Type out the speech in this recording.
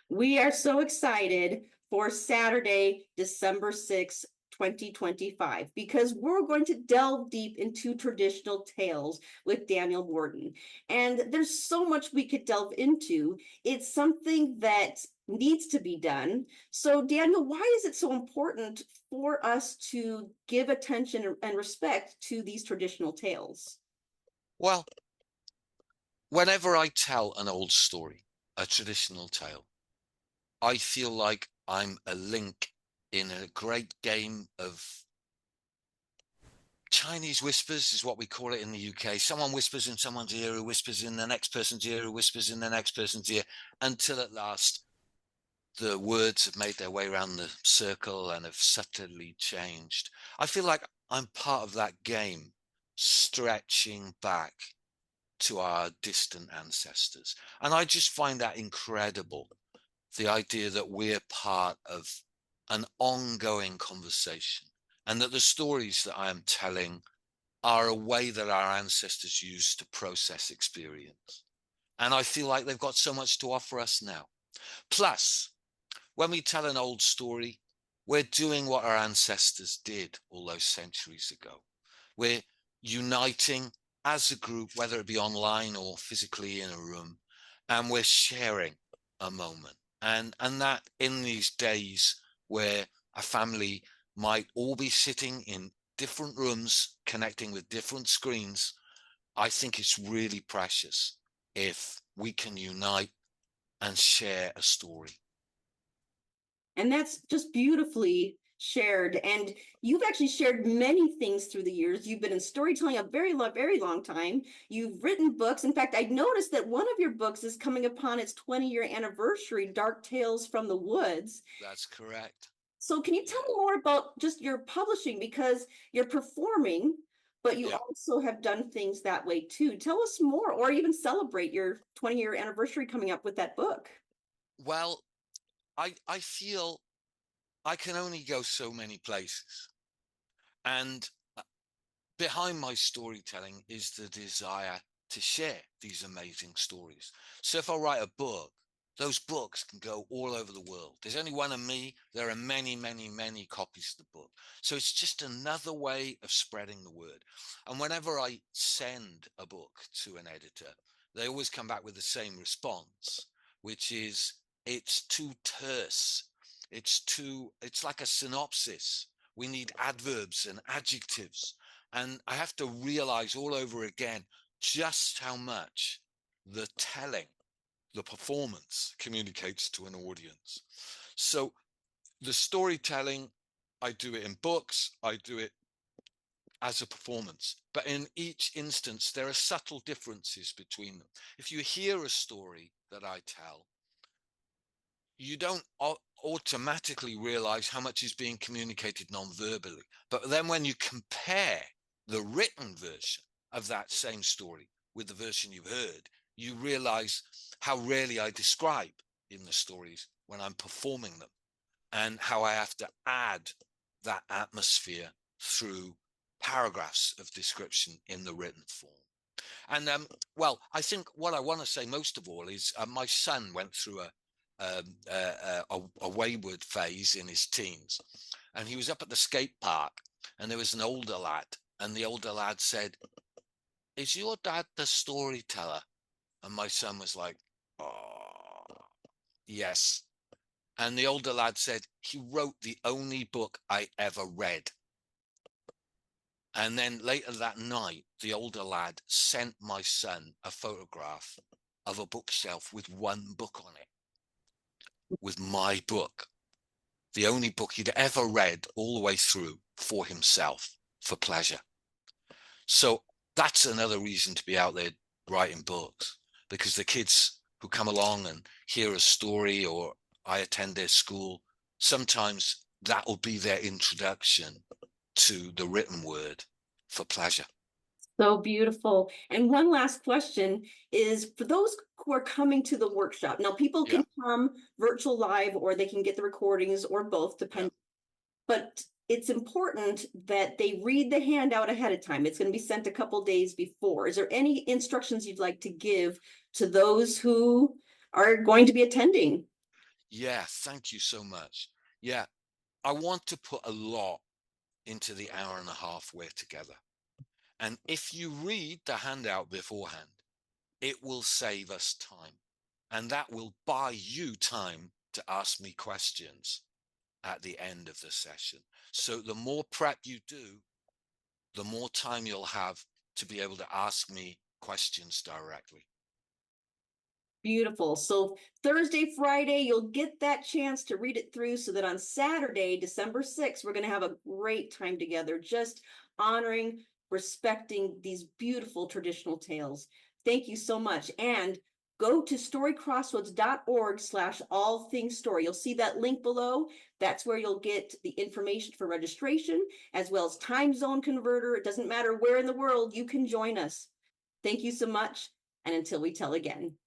We are so excited for Saturday, December 6th, 2025, because we're going to delve deep into traditional tales with Daniel Morden. And there's so much we could delve into. It's something that needs to be done. So, Daniel, why is it so important for us to give attention and respect to these traditional tales? Well, whenever I tell an old story, a traditional tale, I feel like I'm a link in a great game of Chinese whispers, is what we call it in the UK. Someone whispers in someone's ear, who whispers in the next person's ear, who whispers in the next person's ear, until at last the words have made their way around the circle and have subtly changed. I feel like I'm part of that game, stretching back to our distant ancestors. And I just find that incredible. The idea that we're part of an ongoing conversation and that the stories that I am telling are a way that our ancestors used to process experience. And I feel like they've got so much to offer us now. Plus, when we tell an old story, we're doing what our ancestors did all those centuries ago. We're uniting as a group, whether it be online or physically in a room, and we're sharing a moment. And that in these days where a family might all be sitting in different rooms, connecting with different screens, I think it's really precious if we can unite and share a story. And that's just beautifully shared. And you've actually shared many things through the years. You've been in storytelling a very long time. You've written books. In fact, I noticed that one of your books is coming upon its 20-year anniversary, Dark Tales from the Woods. That's correct. So can you tell Yeah. me more about just your publishing? Because you're performing, but you Yeah. also have done things that way too. Tell us more, or even celebrate your 20-year anniversary coming up with that book. Well, I feel I can only go so many places. And behind my storytelling is the desire to share these amazing stories. So if I write a book, those books can go all over the world. There's only one of me. There are many copies of the book. So it's just another way of spreading the word. And whenever I send a book to an editor, they always come back with the same response, which is it's too terse. It's like a synopsis. We need adverbs and adjectives. And I have to realize all over again just how much the telling, the performance communicates to an audience. So the storytelling, I do it in books, I do it as a performance. But in each instance, there are subtle differences between them. If you hear a story that I tell, you don't automatically realize how much is being communicated non-verbally. But then when you compare the written version of that same story with the version you've heard, you realize how rarely I describe in the stories when I'm performing them, and how I have to add that atmosphere through paragraphs of description in the written form. And well, I think what I want to say most of all is my son went through a wayward phase in his teens, and he was up at the skate park, and there was an older lad, and the older lad said, "Is your dad the storyteller?" And my son was like, "Oh, yes." And the older lad said, "He wrote the only book I ever read." And then later that night, the older lad sent my son a photograph of a bookshelf with one book on it, with my book, the only book he'd ever read all the way through for himself, for pleasure. So that's another reason to be out there writing books, because the kids who come along and hear a story, or I attend their school, sometimes that will be their introduction to the written word for pleasure. So beautiful. And one last question is for those who are coming to the workshop. Now, people Yeah, can come virtual live or they can get the recordings or both, yeah. depending. But it's important that they read the handout ahead of time. It's going to be sent a couple days before. Is there any instructions you'd like to give to those who are going to be attending? Yeah, thank you so much. Yeah, I want to put a lot into the hour and a half we're together. And if you read the handout beforehand, it will save us time. And that will buy you time to ask me questions at the end of the session. So the more prep you do, the more time you'll have to be able to ask me questions directly. Beautiful. So Thursday, Friday, you'll get that chance to read it through so that on Saturday, December 6th, we're going to have a great time together, just honoring, respecting these beautiful traditional tales. Thank you so much. And go to storycrossroads.org/all-things-story. You'll see that link below. That's where you'll get the information for registration, as well as time zone converter. It doesn't matter where in the world you can join us. Thank you so much. And until we tell again.